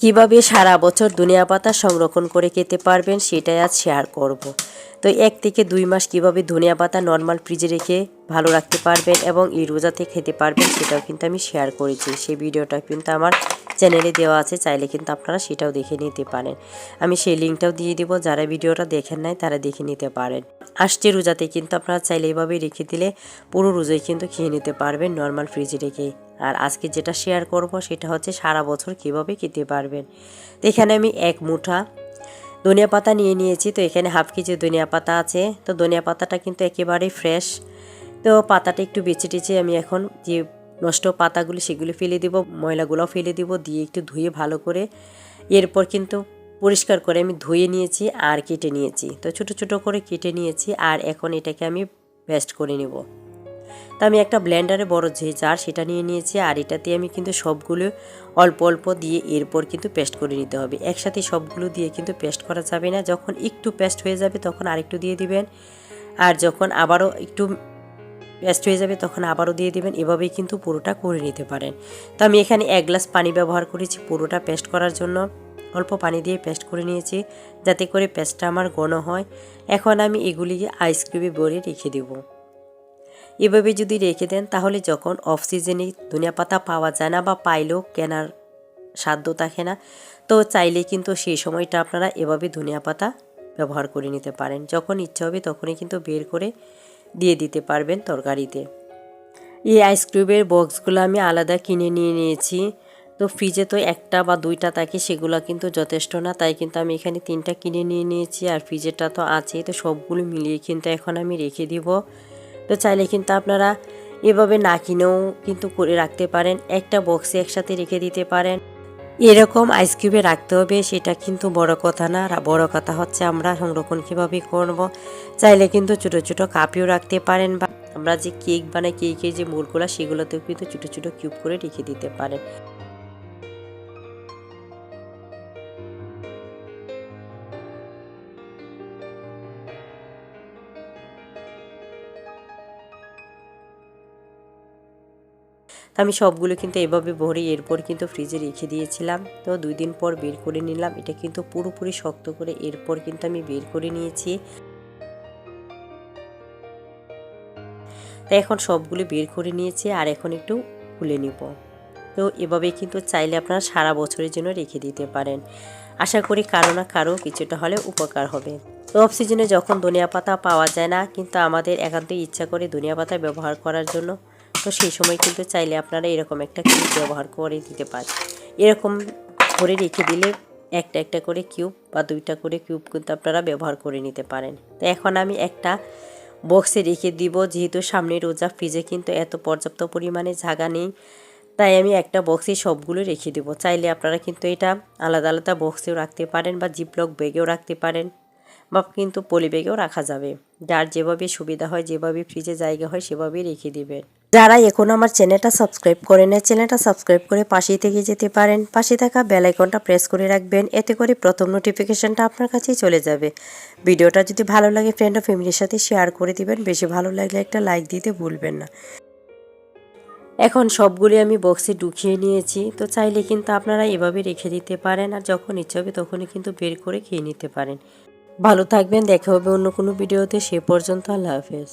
কিভাবে সারা বছর ধনিয়া পাতা সংরক্ষণ করে খেতে পারবেন সেটাই আজ শেয়ার করব। তো 1 থেকে 2 মাস কিভাবে ধনিয়া পাতা নর্মাল ফ্রিজে রেখে ভালো রাখতে পারবেন এবং এই রোজাতে খেতে পারবেন সেটাও কিন্তু আমি শেয়ার করেছি। সেই ভিডিওটা কিন্তু আমার চ্যানেলে দেওয়া আছে, চাইলে কিন্তু আপনারা সেটাও দেখে নিতে পারেন। আমি সেই লিঙ্কটাও দিয়ে দিব, যারা ভিডিওটা দেখেন নাই তারা দেখে নিতে পারেন। আসছে রোজাতে কিন্তু আপনারা চাইলে এভাবে রেখে দিলে পুরো রোজাই কিন্তু খেয়ে নিতে পারবেন নর্মাল ফ্রিজে রেখে। আর আজকে যেটা শেয়ার করব সেটা হচ্ছে সারা বছর কীভাবে খেতে পারবেন। তো এখানে আমি 1 মুঠা ধনিয়া পাতা নিয়ে নিয়েছি। তো এখানে হাফ কেজি ধনিয়া পাতা আছে। তো ধনিয়া পাতাটা কিন্তু একেবারেই ফ্রেশ। তো পাতাটা একটু বেছে টেছে আমি এখন যে নষ্ট পাতাগুলি সেগুলি ফেলে দিব, ময়লাগুলোও ফেলে দিব, দিয়ে একটু ধুয়ে ভালো করে এরপর কিন্তু পরিষ্কার করে আমি ধুয়ে নিয়েছি আর কেটে নিয়েছি। তো ছোট ছোট করে কেটে নিয়েছি আর এখন এটাকে আমি পেস্ট করে নেব। তো আমি একটা ব্লেন্ডারে বড় যে জার সেটা নিয়ে নিয়েছি আর এটাতে আমি কিন্তু সবগুলো অল্প অল্প দিয়ে এরপর কিন্তু পেস্ট করে নিতে হবে। একসাথে সবগুলো দিয়ে কিন্তু পেস্ট করা যাবে না। যখন একটু পেস্ট হয়ে যাবে তখন আরেকটু দিয়ে দিবেন, আর যখন আবারও একটু পেস্ট হয়ে যাবে তখন আবারও দিয়ে দিবেন। এভাবেই কিন্তু পুরোটা করে নিতে পারেন। তো আমি এখানে 1 গ্লাস পানি ব্যবহার করেছি পুরোটা পেস্ট করার জন্য। অল্প পানি দিয়ে পেস্ট করে নিয়েছি যাতে করে পেস্টটা আমার ঘন হয়। এখন আমি এগুলিকে আইসক্রিমে ভরে রেখে দেব। এভাবে যদি রেখে দেন তাহলে যখন অফ সিজনে ধনিয়া পাতা পাওয়া যায় না বা পাইলেও কেনার সাধ্য থাকে না, তো চাইলে কিন্তু সেই সময়টা আপনারা এভাবে ধনিয়া পাতা ব্যবহার করে নিতে পারেন। যখন ইচ্ছা হবে তখনই কিন্তু বের করে দিয়ে দিতে পারবেন তরকারিতে। এই আইসক্রিমের বক্সগুলো আমি আলাদা কিনে নিয়ে নিয়েছি। তো ফ্রিজে তো 1টা বা 2টা থাকে, সেগুলো কিন্তু যথেষ্ট না, তাই কিন্তু আমি এখানে 3টা কিনে নিয়ে নিয়েছি। আর ফ্রিজেরটা তো আছেই, তো সবগুলো মিলিয়ে কিন্তু এখন আমি রেখে দিব। তো চাইলে কিন্তু আপনারা এভাবে না কিনেও কিন্তু করে রাখতে পারেন, একটা বক্সে একসাথে রেখে দিতে পারেন। এরকম আইসক্রিমে রাখতে হবে সেটা কিন্তু বড় কথা না, বড় কথা হচ্ছে আমরা সংরক্ষণ কীভাবে করব। চাইলে কিন্তু ছোটো ছোটো কাপেও রাখতে পারেন, বা আমরা যে কেক বানাই কেকের যে মোড়গুলো সেগুলোতেও কিন্তু ছোটো ছোটো কিউব করে রেখে দিতে পারেন। তো আমি সবগুলো কিন্তু এভাবে ভরে এরপর কিন্তু ফ্রিজে রেখে দিয়েছিলাম। তো 2 দিন পর বের করে নিলাম। এটা কিন্তু পুরোপুরি শক্ত করে এরপর কিন্তু আমি বের করে নিয়েছি। তো এখন সবগুলো বের করে নিয়েছি আর এখন একটু খুলে নিব। তো এভাবে কিন্তু চাইলে আপনারা সারা বছরের জন্য রেখে দিতে পারেন। আশা করি কারো না কারো কিছুটা হলে উপকার হবে। তো অফ সিজনে যখন ধনিয়া পাতা পাওয়া যায় না, কিন্তু আমাদের একান্তই ইচ্ছা করে ধনিয়া পাতা ব্যবহার করার জন্য, তো সেই সময় কিন্তু চাইলে আপনারা এরকম একটা কিউব ব্যবহার করে দিতে পারেন। এরকম করে রেখে দিলে একটা একটা করে কিউব বা 2টা করে কিউব কিন্তু আপনারা ব্যবহার করে নিতে পারেন। তো এখন আমি একটা বক্সে রেখে দিব, যেহেতু সামনে রোজা, ফ্রিজে কিন্তু এত পর্যাপ্ত পরিমাণে জায়গা নেই, তাই আমি একটা বক্সে সবগুলো রেখে দেব। চাইলে আপনারা কিন্তু এটা আলাদা আলাদা বক্সেও রাখতে পারেন বা জিপলক ব্যাগেও রাখতে পারেন, বা কিন্তু পলি ব্যাগেও রাখা যাবে। যার যেভাবে সুবিধা হয়, যেভাবে ফ্রিজে জায়গা হয় সেভাবেই রেখে দিবেন। যারা এখন আমার চ্যানেলটা সাবস্ক্রাইব করে নেয়, চ্যানেলটা সাবস্ক্রাইব করে পাশেই থেকে যেতে পারেন। পাশে থাকা বেল আইকনটা প্রেস করে রাখবেন, এতে করে প্রথম নোটিফিকেশনটা আপনার কাছেই চলে যাবে। ভিডিওটা যদি ভালো লাগে ফ্রেন্ড ও ফ্যামিলির সাথে শেয়ার করে দিবেন। বেশি ভালো লাগলে একটা লাইক দিতে ভুলবেন না। এখন সবগুলি আমি বক্সে ঢুকিয়ে নিয়েছি। তো চাইলে কিন্তু আপনারা এভাবে রেখে দিতে পারেন, আর যখন ইচ্ছা হবে তখনই কিন্তু বের করে খেয়ে নিতে পারেন। ভালো থাকবেন, দেখা হবে অন্য কোনো ভিডিওতে। সে পর্যন্ত আল্লাহ হাফেজ।